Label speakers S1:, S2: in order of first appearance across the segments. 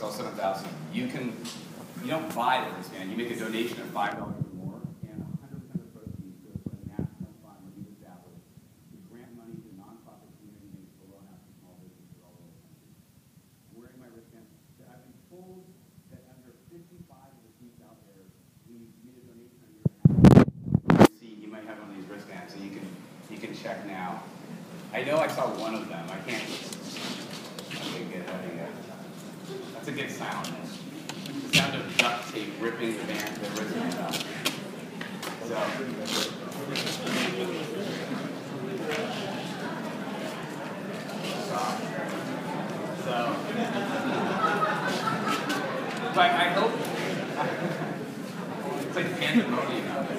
S1: Starbucks, all 7,000. You don't buy the wristband. You make a donation of $5 or more, and 100% of the proceeds goes to a national fund that we've established to grant money to nonprofit community-based below half of small businesses all over the country. I'm wearing my wristband. I've been told that under 55 of the seats out there, we made a donation a year and a half. See, you might have one of these wristbands, so you can check now. I know I saw one of them. I can't. Okay, good. That's a good sound. The sound of duct tape ripping the wristband off. So, but I hope it's like pandemonium out there.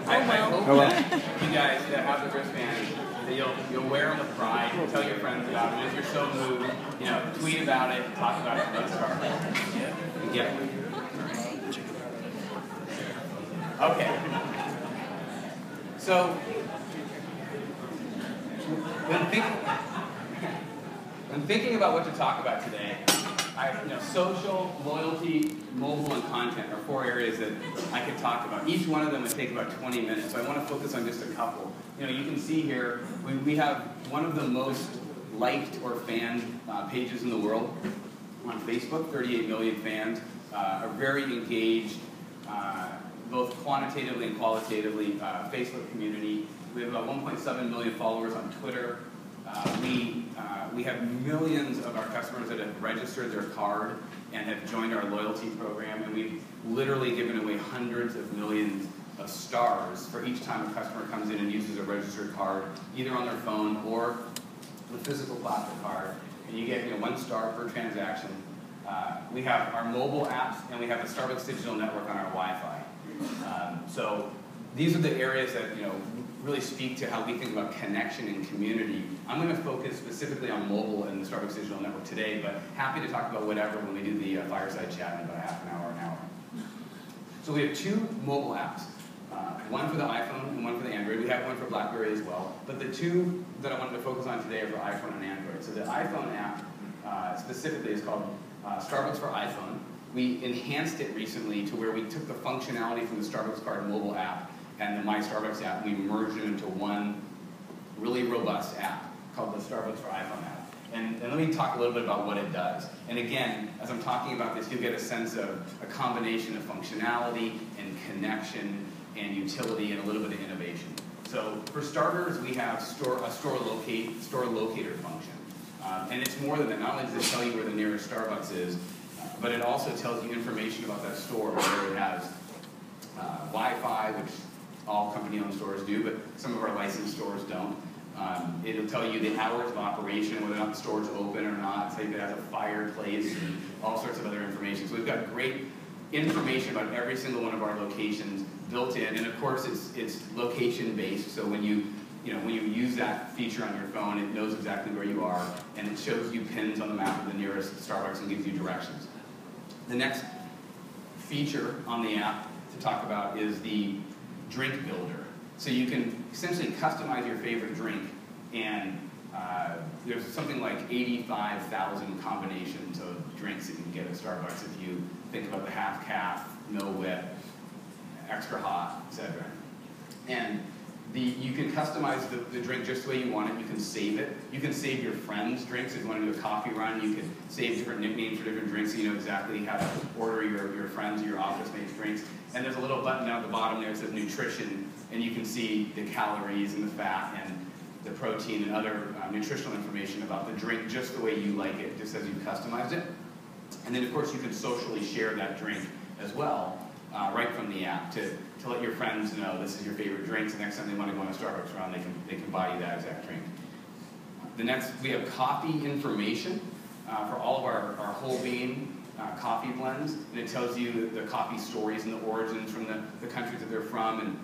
S1: I hope that you guys that have the wristband, that you'll wear them with pride, tell your friends about it. If you're so moved, tweet about it, talk about it about Starbucks. And get one. Okay. So when thinking about what to talk about today, social, loyalty, mobile, and content are 4 areas that I could talk about. Each one of them would take about 20 minutes, so I want to focus on just a couple. You can see here, we have one of the most liked or fanned pages in the world on Facebook. 38 million fans, are very engaged, both quantitatively and qualitatively, Facebook community. We have about 1.7 million followers on Twitter. We have millions of our customers that have registered their card and have joined our loyalty program, and we've literally given away hundreds of millions of stars for each time a customer comes in and uses a registered card, either on their phone or the physical plastic card, and you get 1 star per transaction. We have our mobile apps, and we have the Starbucks Digital Network on our Wi-Fi. So these are the areas that really speak to how we think about connection and community. I'm going to focus specifically on mobile and the Starbucks Digital Network today, but happy to talk about whatever when we do the fireside chat in about half an hour, an hour. So we have 2 mobile apps, one for the iPhone and one for the Android. We have one for BlackBerry as well, but the 2 that I wanted to focus on today are for iPhone and Android. So the iPhone app specifically is called Starbucks for iPhone. We enhanced it recently to where we took the functionality from the Starbucks Card mobile app and the My Starbucks app, and we merged it into one really robust app called the Starbucks for iPhone app. And let me talk a little bit about what it does. And again, as I'm talking about this, you'll get a sense of a combination of functionality and connection and utility and a little bit of innovation. So for starters, we have a store locator function. And it's more than that. Not only does it tell you where the nearest Starbucks is, but it also tells you information about that store, whether it has Wi-Fi, which all company-owned stores do, but some of our licensed stores don't. It'll tell you the hours of operation, whether or not the store's open or not. It'll tell you if it has a fireplace and all sorts of other information. So we've got great information about every single one of our locations built in, and of course it's location-based. So when you use that feature on your phone, it knows exactly where you are, and it shows you pins on the map of the nearest Starbucks and gives you directions. The next feature on the app to talk about is the drink builder. So you can essentially customize your favorite drink, and there's something like 85,000 combinations of drinks that you can get at Starbucks if you think about the half calf, no whip, extra hot, etc. And you can customize the drink just the way you want it. You can save it. You can save your friends' drinks. If you want to do a coffee run, you can save different nicknames for different drinks so you know exactly how to order your friends' or your office mates' drinks. And there's a little button down at the bottom there that says nutrition, and you can see the calories and the fat and the protein and other nutritional information about the drink just the way you like it, just as you've customized it. And then, of course, you can socially share that drink as well, right from the app to let your friends know this is your favorite drink. So next time they want to go on a Starbucks run, they can buy you that exact drink. The next, we have coffee information for all of our whole bean coffee blends, and it tells you the coffee stories and the origins from the countries that they're from, and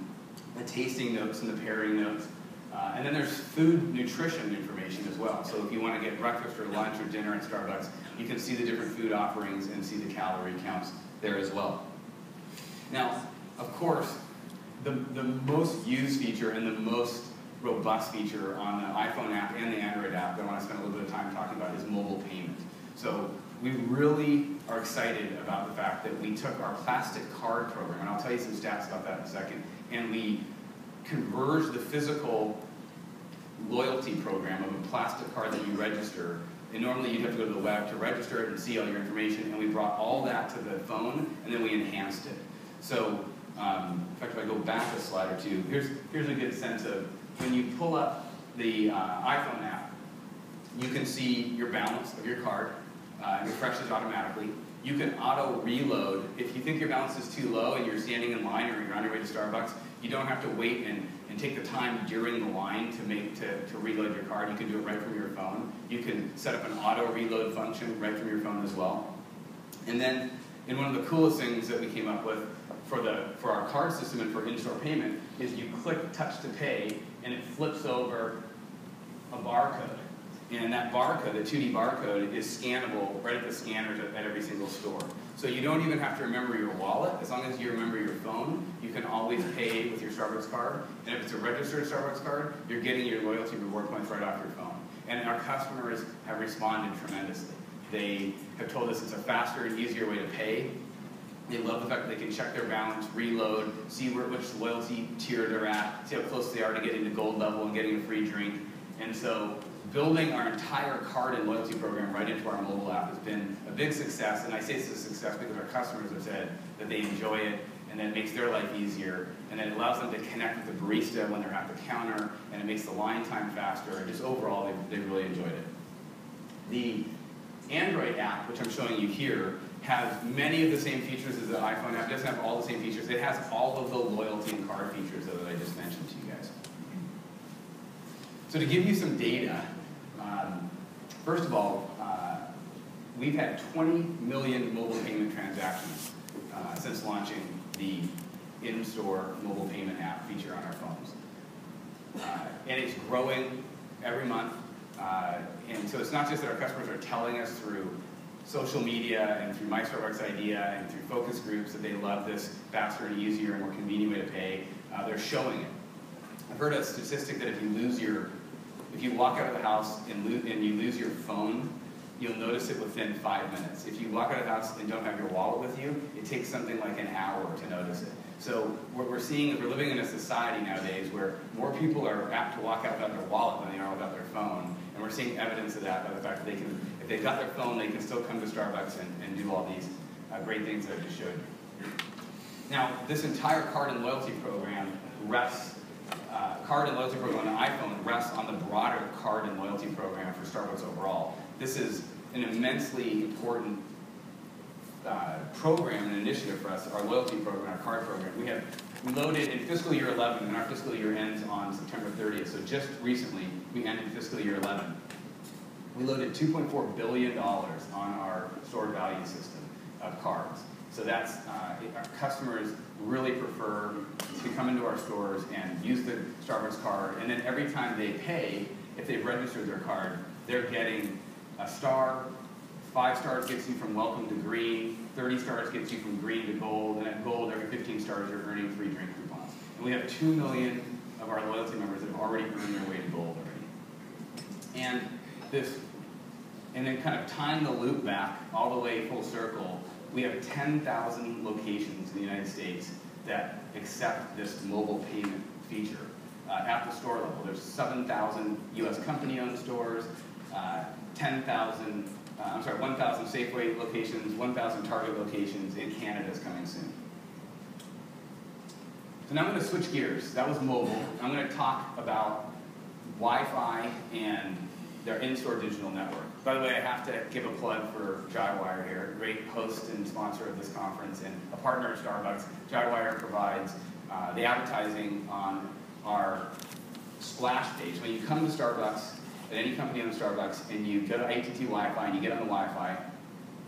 S1: the tasting notes and the pairing notes. And then there's food nutrition information as well. So if you want to get breakfast or lunch or dinner at Starbucks, you can see the different food offerings and see the calorie counts there as well. Now, of course, the most used feature and the most robust feature on the iPhone app and the Android app that I want to spend a little bit of time talking about is mobile payment. So we really are excited about the fact that we took our plastic card program, and I'll tell you some stats about that in a second, and we converged the physical loyalty program of a plastic card that you register. And normally you'd have to go to the web to register it and see all your information, and we brought all that to the phone, and then we enhanced it. So, in fact, if I go back a slide or two, here's a good sense of when you pull up the iPhone app, you can see your balance of your card. It refreshes automatically. You can auto-reload. If you think your balance is too low and you're standing in line or you're on your way to Starbucks, you don't have to wait and take the time during the line to reload your card. You can do it right from your phone. You can set up an auto-reload function right from your phone as well. And then, and one of the coolest things that we came up with for our card system and for in-store payment is you click touch to pay, and it flips over a barcode. And that barcode, the 2D barcode, is scannable right at the scanners at every single store. So you don't even have to remember your wallet. As long as you remember your phone, you can always pay with your Starbucks card. And if it's a registered Starbucks card, you're getting your loyalty reward points right off your phone. And our customers have responded tremendously. They have told us it's a faster and easier way to pay. They love the fact that they can check their balance, reload, see which loyalty tier they're at, see how close they are to getting to gold level and getting a free drink. And so building our entire card and loyalty program right into our mobile app has been a big success, and I say it's a success because our customers have said that they enjoy it, and that it makes their life easier, and that it allows them to connect with the barista when they're at the counter, and it makes the line time faster, and just overall, they really enjoyed it. The Android app, which I'm showing you here, has many of the same features as the iPhone app. It doesn't have all the same features. It has all of the loyalty and card features that I just mentioned to you guys. So to give you some data, first of all, we've had 20 million mobile payment transactions since launching the in-store mobile payment app feature on our phones. And it's growing every month. And so it's not just that our customers are telling us through social media and through My Starbucks Idea and through focus groups that they love this faster and easier and more convenient way to pay. They're showing it. I've heard a statistic that if you walk out of the house and you lose your phone, you'll notice it within 5 minutes. If you walk out of the house and don't have your wallet with you, it takes something like an hour to notice it. So what we're seeing is we're living in a society nowadays where more people are apt to walk out without their wallet than they are without their phone. And we're seeing evidence of that by the fact that if they've got their phone, they can still come to Starbucks and do all these great things that I just showed you. Now, this entire card and loyalty program rests card and loyalty program on the iPhone rests on the broader card and loyalty program for Starbucks overall. This is an immensely important program and initiative for us, our loyalty program, our card program. We loaded in fiscal year 11, and our fiscal year ends on September 30th, so just recently we ended fiscal year 11. We loaded $2.4 billion on our stored value system of cards. So that's, our customers really prefer to come into our stores and use the Starbucks card, and then every time they pay, if they've registered their card, they're getting a star. 5 stars gets you from welcome to green, 30 stars gets you from green to gold, and at gold, every 15 stars you're earning free drink coupons. And we have 2 million of our loyalty members that have already earned their way to gold already. And then kind of tying the loop back all the way full circle, we have 10,000 locations in the United States that accept this mobile payment feature at the store level. There's 7,000 U.S. company-owned stores, 1,000 Safeway locations, 1,000 Target locations, and Canada's coming soon. So now I'm going to switch gears. That was mobile. I'm going to talk about Wi-Fi and their in-store digital network. By the way, I have to give a plug for Jaguar here, great host and sponsor of this conference, and a partner of Starbucks. Jaguar provides the advertising on our splash page. When you come to Starbucks, at any company on Starbucks, and you go to AT&T Wi-Fi, and you get on the Wi-Fi,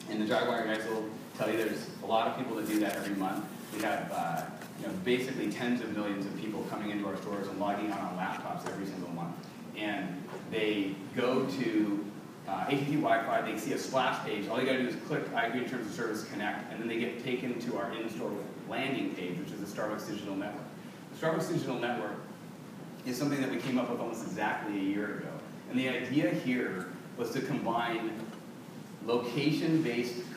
S1: and the Jaguar guys will tell you there's a lot of people that do that every month. We have basically tens of millions of people coming into our stores and logging on laptops every single month. And they go to AT&T Wi-Fi, they see a splash page. All you got to do is click I agree in terms of service connect, and then they get taken to our in-store landing page, which is the Starbucks Digital Network. The Starbucks Digital Network is something that we came up with almost exactly a year ago. And the idea here was to combine location-based